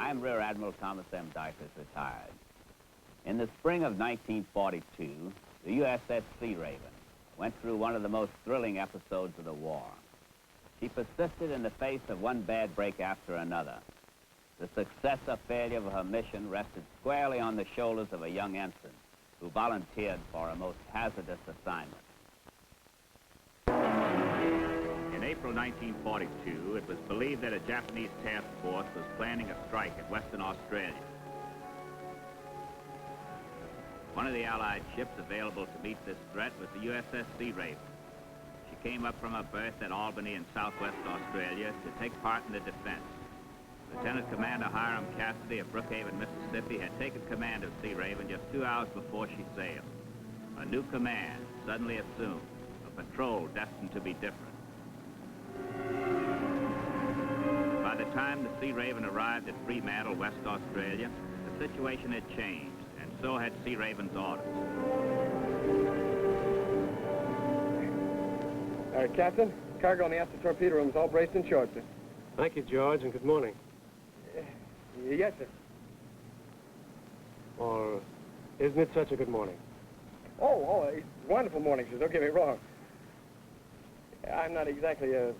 I'm Rear Admiral Thomas M. Dykers, retired. In the spring of 1942, the USS Searaven went through one of the most thrilling episodes of the war. She persisted in the face of one bad break after another. The success or failure of her mission rested squarely on the shoulders of a young ensign who volunteered for a most hazardous assignment. In April 1942, it was believed that a Japanese task force was planning a strike at Western Australia. One of the Allied ships available to meet this threat was the USS Searaven. She came up from her berth at Albany in southwest Australia to take part in the defense. Lieutenant Commander Hiram Cassidy of Brookhaven, Mississippi, had taken command of Searaven just 2 hours before she sailed. A new command suddenly assumed, a patrol destined to be different. By the time the Searaven arrived at Fremantle, West Australia, the situation had changed, and so had Searaven's orders. All right, Captain. Cargo in the after torpedo room is all braced and short, sir. Thank you, George, and good morning. Yes, sir. Or isn't it such a good morning? Oh, it's a wonderful morning, sir. Don't get me wrong. I'm not exactly a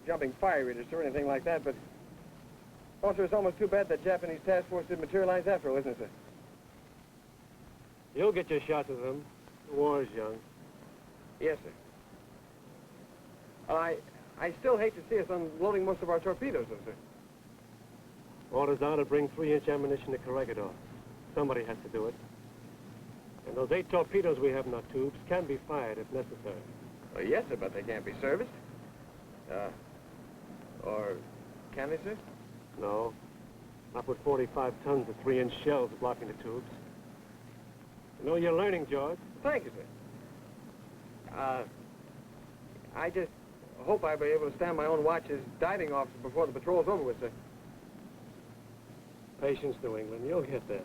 jumping fire eater, sir, or anything like that, but... Oh, sir, it's almost too bad that Japanese task force didn't materialize after all, isn't it, sir? You'll get your shots of them. The war is young. Yes, sir. I still hate to see us unloading most of our torpedoes, though, sir. Orders are to bring 3-inch ammunition to Corregidor. Somebody has to do it. And those 8 torpedoes we have in our tubes can be fired if necessary. Well, yes, sir, but they can't be serviced. Or can they, sir? No. Not with 45 tons of 3-inch shells blocking the tubes. You know, you're learning, George. Thank you, sir. I just hope I'll be able to stand my own watch as diving officer before the patrol's over with, sir. Patience, New England. You'll get there.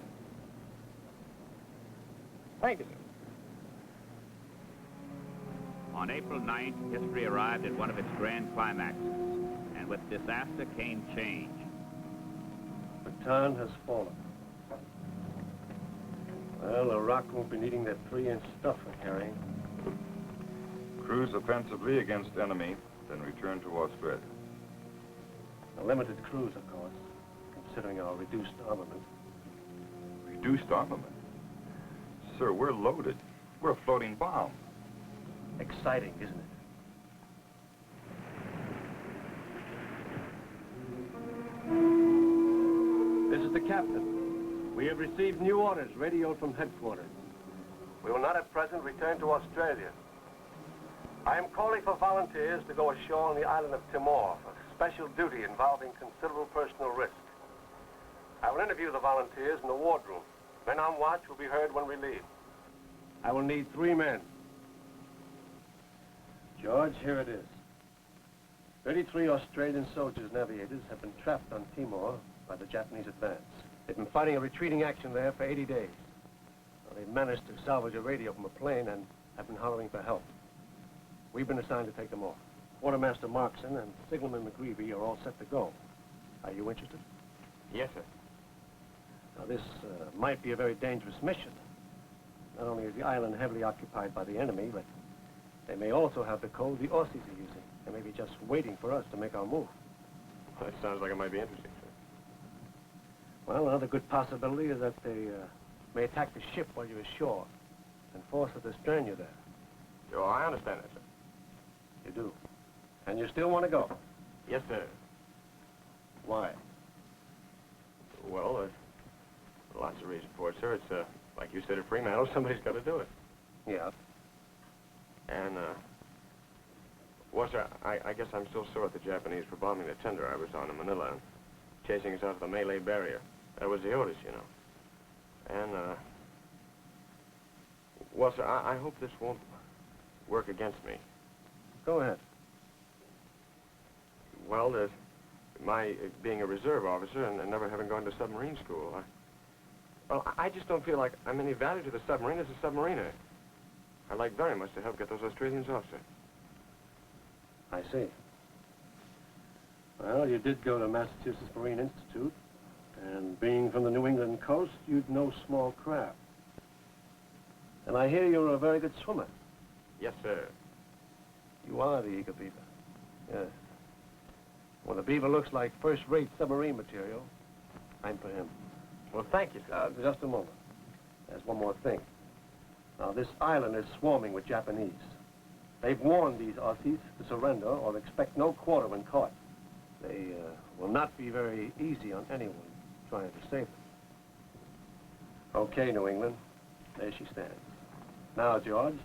Thank you, sir. On April 9th, history arrived at one of its grand climaxes, and with disaster came change. Bataan has fallen. Well, Iraq won't be needing that 3-inch stuff we're carrying. Cruise offensively against enemy, then return to Australia. A limited cruise, of course, considering our reduced armament. Reduced armament? Sir, we're loaded. We're a floating bomb. Exciting, isn't it? This is the captain. We have received new orders radioed from headquarters. We will not at present return to Australia. I am calling for volunteers to go ashore on the island of Timor for special duty involving considerable personal risk. I will interview the volunteers in the wardroom. Men on watch will be heard when we leave. I will need 3 men. George, here it is. 33 Australian soldiers and aviators have been trapped on Timor by the Japanese advance. They've been fighting a retreating action there for 80 days. Well, they've managed to salvage a radio from a plane and have been hollering for help. We've been assigned to take them off. Quartermaster Markeson and Signalman McGrivey are all set to go. Are you interested? Yes, sir. Now, this might be a very dangerous mission. Not only is the island heavily occupied by the enemy, but they may also have the code the Aussies are using. They may be just waiting for us to make our move. Well, that sounds like it might be interesting, sir. Well, another good possibility is that they may attack the ship while you're ashore and force us to strand you there. Oh, I understand that, sir. You do. And you still want to go? Yes, sir. Why? Well, there's lots of reasons for it, sir. It's, like you said at Fremantle, somebody's got to do it. Yeah. And, well, sir, I guess I'm still sore at the Japanese for bombing the tender I was on in Manila and chasing us out of the Malay barrier. That was the orders, you know. And, well, sir, I hope this won't work against me. Go ahead. Well, there's my being a reserve officer and never having gone to submarine school. I just don't feel like I'm any value to the submarine as a submariner. I'd like very much to help get those Australians off, sir. I see. Well, you did go to Massachusetts Marine Institute, And being from the New England coast, you'd know small craft. And I hear you're a very good swimmer. Yes, sir. You are the Eager Beaver. Yes. When the Beaver looks like first-rate submarine material, I'm for him. Well, thank you, sir. Just a moment. There's one more thing. Now, this island is swarming with Japanese. They've warned these Aussies to surrender or expect no quarter when caught. They will not be very easy on anyone trying to save them. Okay, New England. There she stands. Now, George,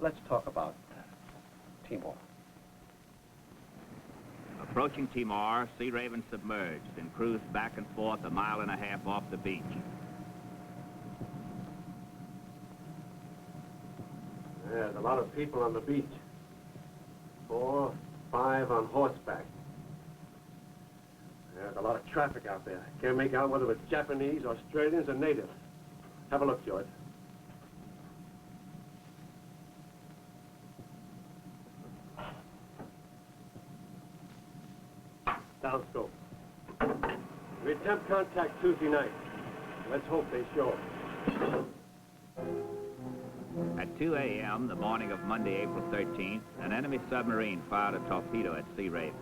let's talk about Timor. Approaching Timor, Searaven submerged and cruised back and forth a mile and a half off the beach. There's a lot of people on the beach. 4, 5 on horseback. There's a lot of traffic out there. Can't make out whether it's Japanese, Australians, or natives. Have a look, George. Down scope. We attempt contact Tuesday night. Let's hope they show. At 2 a.m., the morning of Monday, April 13th, an enemy submarine fired a torpedo at Searaven.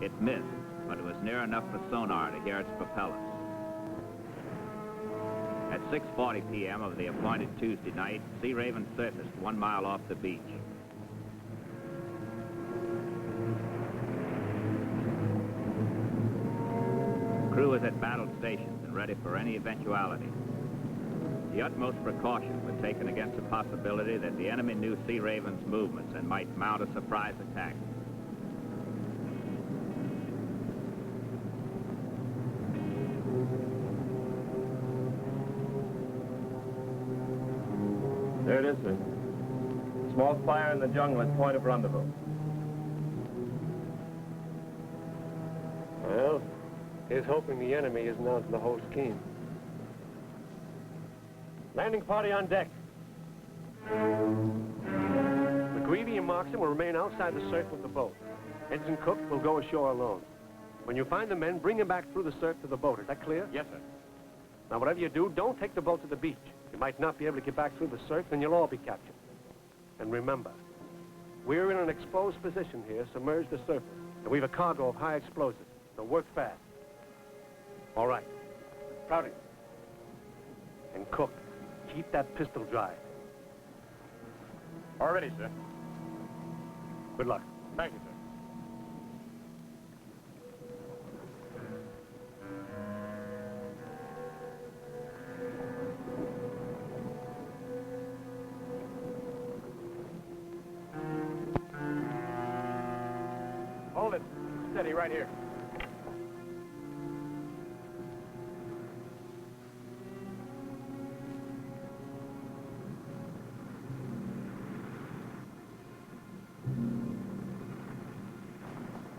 It missed, but it was near enough for sonar to hear its propellers. At 6:40 p.m. of the appointed Tuesday night, Searaven surfaced 1 mile off the beach. The crew was at battle stations and ready for any eventuality. The utmost precautions were taken against the possibility that the enemy knew Searaven's movements and might mount a surprise attack. There it is, sir. Small fire in the jungle at point of rendezvous. Well, here's hoping the enemy isn't onto the whole scheme. Landing party on deck. McGrivey and Markeson will remain outside the surf with the boat. Ensign Cook will go ashore alone. When you find the men, bring them back through the surf to the boat. Is that clear? Yes, sir. Now, whatever you do, don't take the boat to the beach. You might not be able to get back through the surf, and you'll all be captured. And remember, we're in an exposed position here, submerged to surface, and we've a cargo of high explosives, so work fast. All right. Prouty. And Cook, keep that pistol dry. Already, sir. Good luck. Thank you, sir. Hold it. Steady right here.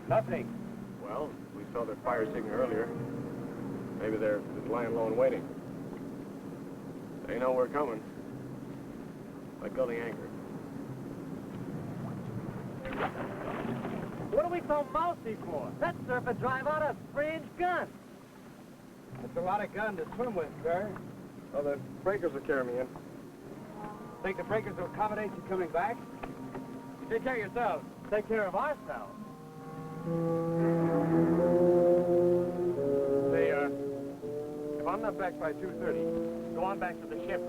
Nothing. Well, we saw their fire signal earlier. Maybe they're just lying low and waiting. They know we're coming. Like building anchor. What are we so mousy for? That surfer drive out a strange gun. That's a lot of gun to swim with, sir. Oh, the breakers will carry me in. Think the breakers will accommodate you coming back? You take care of yourselves. Take care of ourselves. Say, if I'm not back by 2:30, go on back to the ship.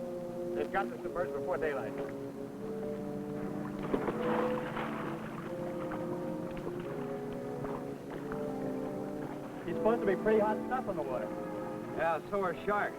They've got to submerge before daylight. He's supposed to be pretty hot stuff in the water. Yeah, so are sharks.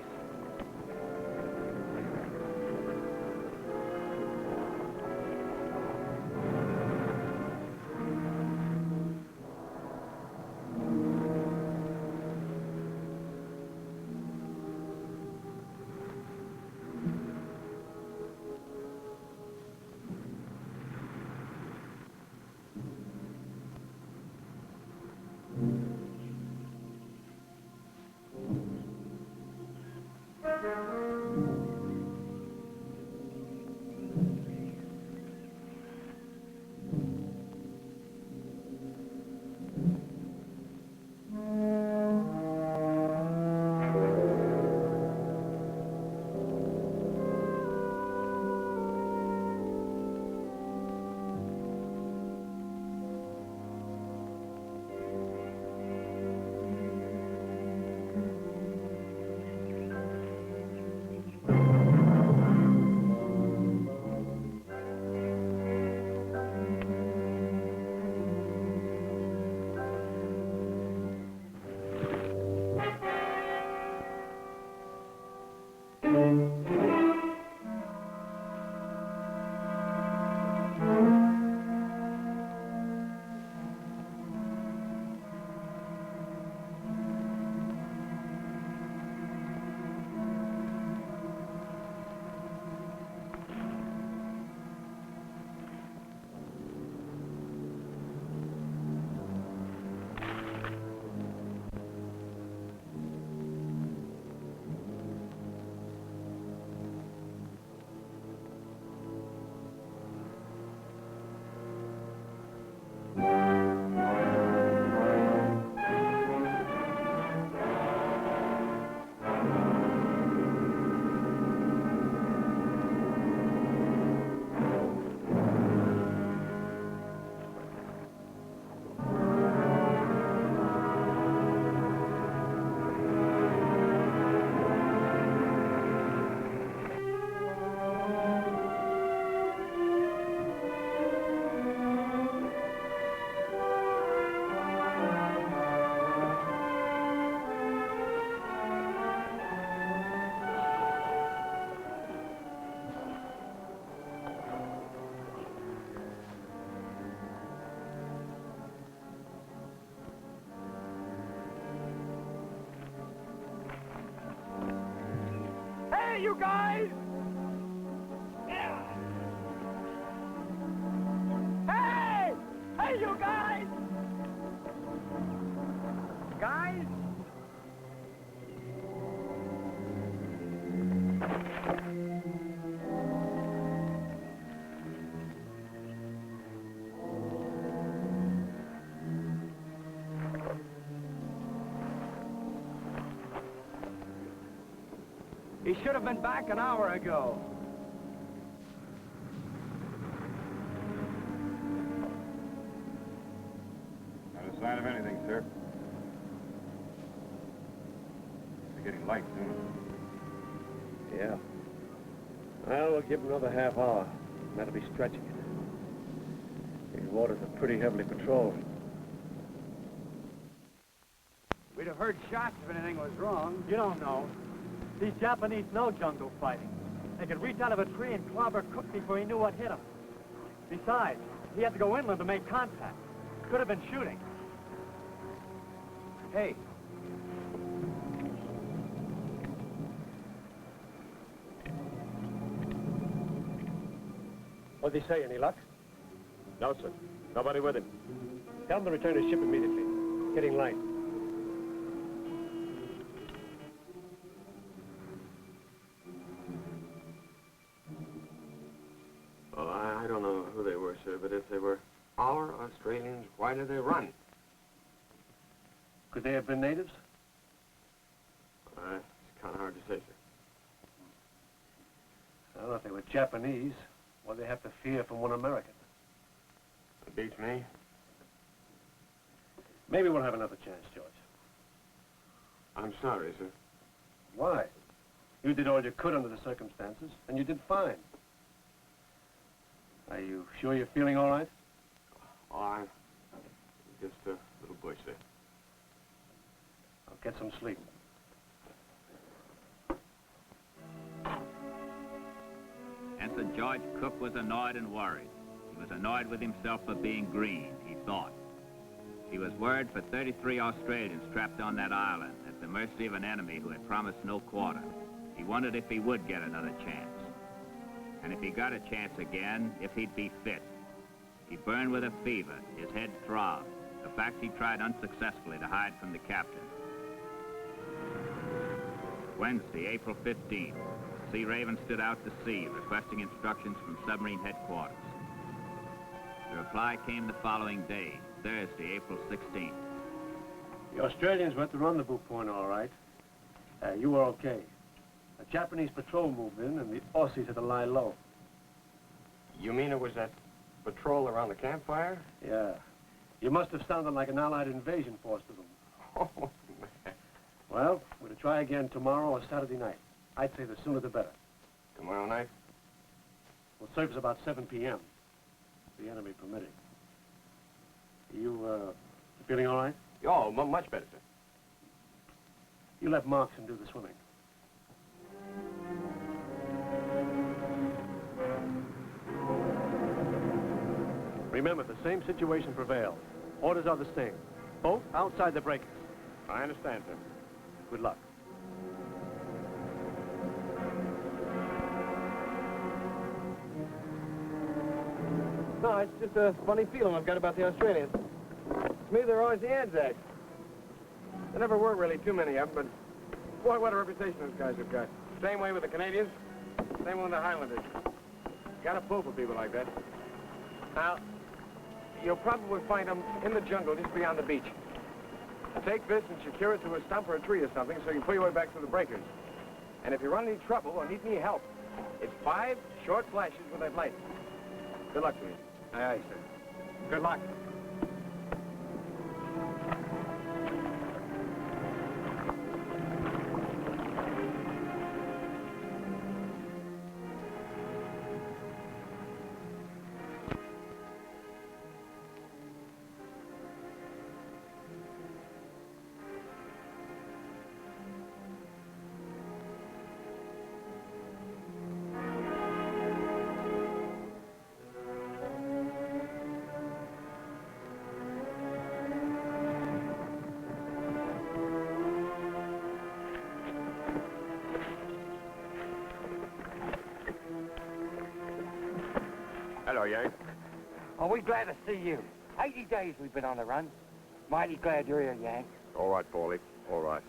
you guys! Hey! Hey, you guys! Guys? He should have been back an hour ago. Not a sign of anything, sir. It's getting light soon. Yeah. Well, we'll give him another half hour. That'll be stretching it. These waters are pretty heavily patrolled. We'd have heard shots if anything was wrong. You don't know. These Japanese know jungle fighting. They could reach out of a tree and clobber Cook before he knew what hit him. Besides, he had to go inland to make contact. Could have been shooting. Hey. What'd he say? Any luck? No, sir. Nobody with him. Tell him to return to ship immediately. It's getting light. Well, I don't know who they were, sir, but if they were our Australians, why did they run? Could they have been natives? It's kind of hard to say, sir. I don't know if they were Japanese. What they have to fear from one American. It beats me. Maybe we'll have another chance, George. I'm sorry, sir. Why? You did all you could under the circumstances, and you did fine. Are you sure you're feeling all right? Oh, I'm just a little bush there. I'll get some sleep. Ensign George Cook was annoyed and worried. He was annoyed with himself for being green, he thought. He was worried for 33 Australians trapped on that island at the mercy of an enemy who had promised no quarter. He wondered if he would get another chance. And if he got a chance again, if he'd be fit. He burned with a fever, his head throbbed, a fact he tried unsuccessfully to hide from the captain. Wednesday, April 15th, Searaven stood out to sea, requesting instructions from submarine headquarters. The reply came the following day, Thursday, April 16th. The Australians were at the rendezvous point, all right. You were okay. A Japanese patrol moved in, and the Aussies had to lie low. You mean it was that patrol around the campfire? Yeah. You must have sounded like an Allied invasion force to them. Oh, man. Well, we're to try again tomorrow or Saturday night. I'd say the sooner the better. Tomorrow night? We'll surface about 7 p.m., the enemy permitting. You feeling all right? Oh, much better, sir. You let Markeson do the swimming. Remember, the same situation prevails. Orders are the same. Both outside the breakers. I understand, sir. Good luck. No, it's just a funny feeling I've got about the Australians. To me, they're always the Anzacs. There never were really too many of them, but boy, what a reputation those guys have got. Same way with the Canadians, same way with the Highlanders. Got a pull for people like that. Now, you'll probably find them in the jungle just beyond the beach. Take this and secure it to a stump or a tree or something so you can pull your way back through the breakers. And if you run any trouble or need any help, it's 5 short flashes with that light. Good luck to you. Aye, aye, sir. Good luck. are, Yank. Are we glad to see you? 80 days we've been on the run. Mighty glad you're here, Yank. All right, Paulie. All right.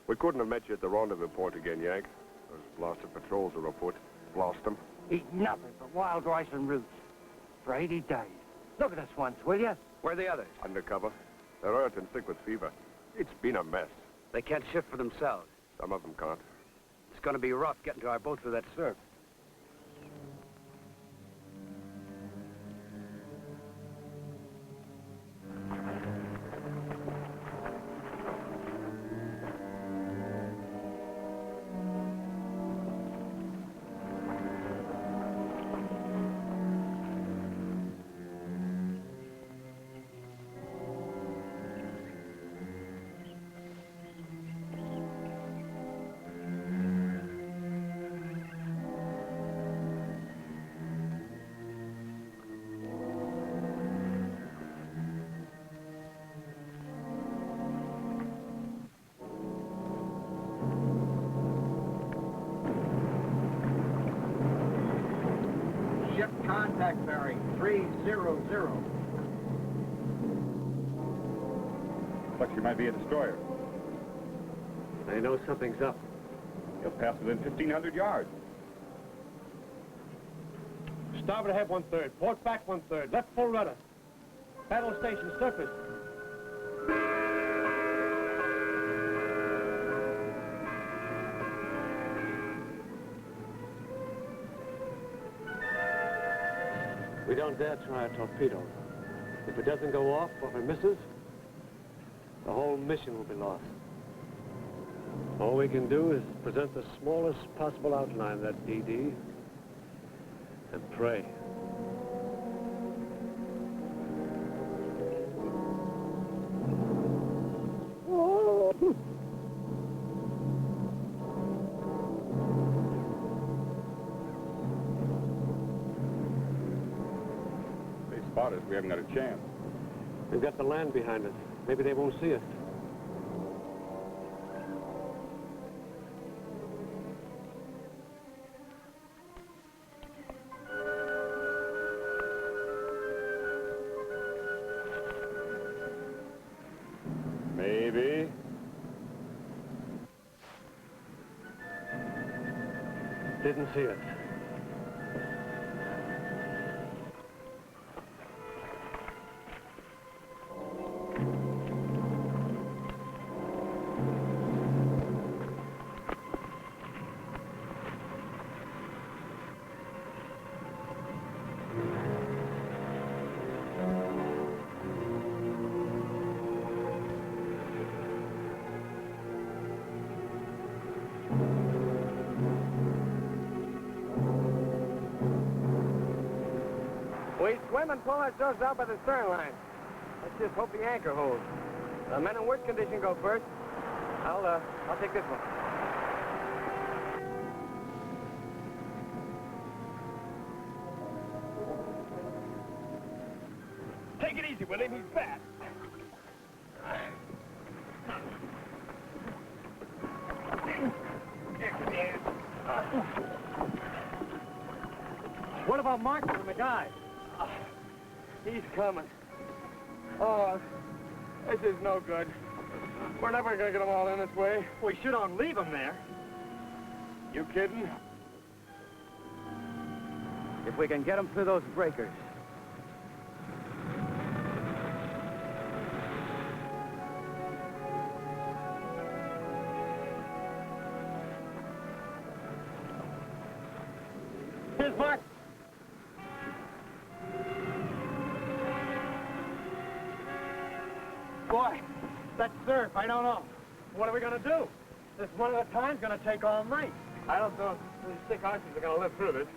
We couldn't have met you at the rendezvous point again, Yank. Those blasted patrols are afoot. Lost them. Eat nothing but wild rice and roots for 80 days. Look at us once, will you? Where are the others? Undercover. They're hurt and sick with fever. It's been a mess. They can't shift for themselves. Some of them can't. It's going to be rough getting to our boat through that surf. Ship contact bearing 300. Looks like she might be a destroyer. They know something's up. He'll pass within 1,500 yards. Starboard ahead 1/3. Port back 1/3. Left full rudder. Battle station surface. We don't dare try a torpedo. If it doesn't go off or if it misses, the whole mission will be lost. All we can do is present the smallest possible outline of that DD and pray. They spot us, we haven't got a chance. We've got the land behind us. Maybe they won't see us. Maybe. Didn't see us. We swim and pull ourselves out by the stern line. Let's just hope the anchor holds. The men in worst condition go first. I'll take this one. Take it easy with him. He's fast. What about Markeson and the guy? He's coming. Oh, this is no good. We're never gonna get them all in this way. We should on leave them there. You kidding? If we can get them through those breakers. Here's Mark. Boy, that surf, I don't know. What are we gonna do? This one at a time's gonna take all night. I don't know if these thick arches are gonna live through this.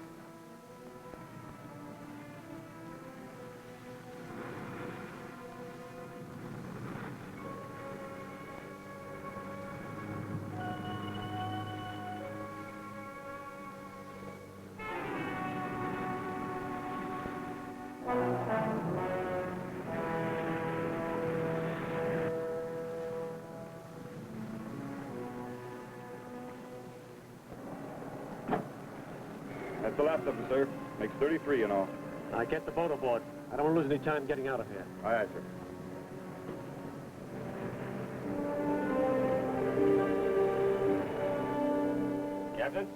That's the last of them, sir. Makes 33 in all. Get the boat aboard. I don't want to lose any time getting out of here. Aye, aye, sir. Captain?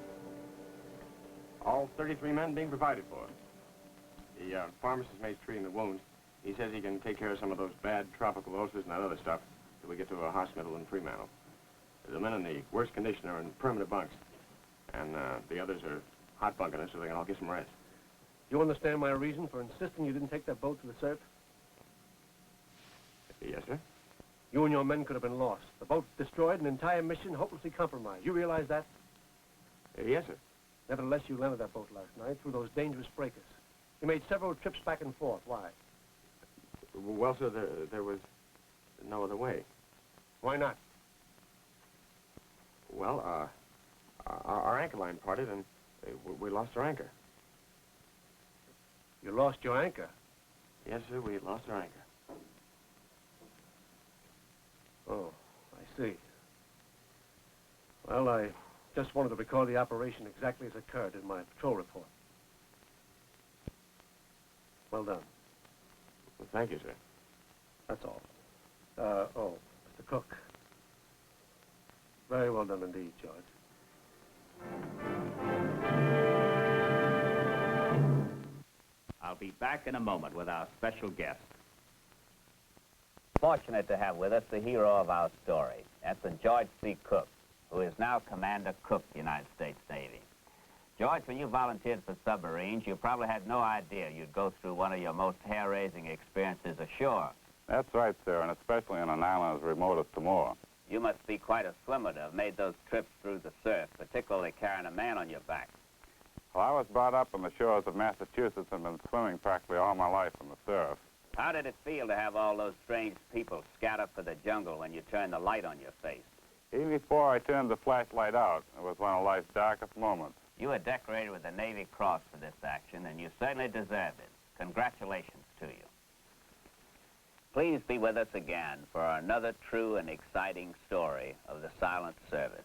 All 33 men being provided for. The pharmacist made treating the wounds. He says he can take care of some of those bad tropical ulcers and that other stuff till we get to a hospital in Fremantle. The men in the worst condition are in permanent bunks. And the others are hot bunking us so they can all get some rest. You understand my reason for insisting you didn't take that boat to the surf? Yes, sir. You and your men could have been lost. The boat destroyed, an entire mission hopelessly compromised. You realize that? Yes, sir. Nevertheless, you landed that boat last night through those dangerous breakers. You made several trips back and forth. Why? Well, sir, there was no other way. Why not? Well, our anchor line parted and we lost our anchor. You lost your anchor. Yes, sir, we lost our anchor. Oh, I see. Well, I just wanted to record the operation exactly as occurred in my patrol report. Well done. Well, thank you, sir. That's all. Mr. Cook. Very well done indeed, George. I'll be back in a moment with our special guest. Fortunate to have with us the hero of our story. That's the George C. Cook, who is now Commander Cook, United States Navy. George, when you volunteered for submarines, you probably had no idea you'd go through one of your most hair-raising experiences ashore. That's right, sir, and especially on an island as remote as Timor. You must be quite a swimmer to have made those trips through the surf, particularly carrying a man on your back. Well, I was brought up on the shores of Massachusetts and been swimming practically all my life in the surf. How did it feel to have all those strange people scatter for the jungle when you turned the light on your face? Even before I turned the flashlight out, it was one of life's darkest moments. You were decorated with the Navy Cross for this action, and you certainly deserved it. Congratulations to you. Please be with us again for another true and exciting story of the silent service.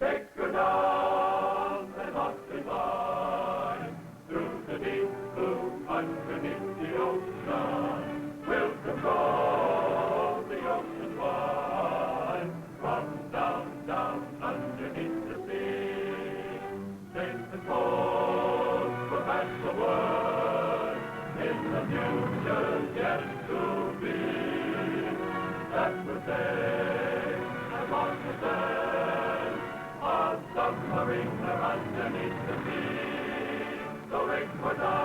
Take her down and up the line, through the deep blue underneath the ocean. We'll control the ocean wide, from down, down underneath the sea. Safe and cold will pass the word in the future yet to be. That will take as long as then our submarines are underneath the sea. So ring for time.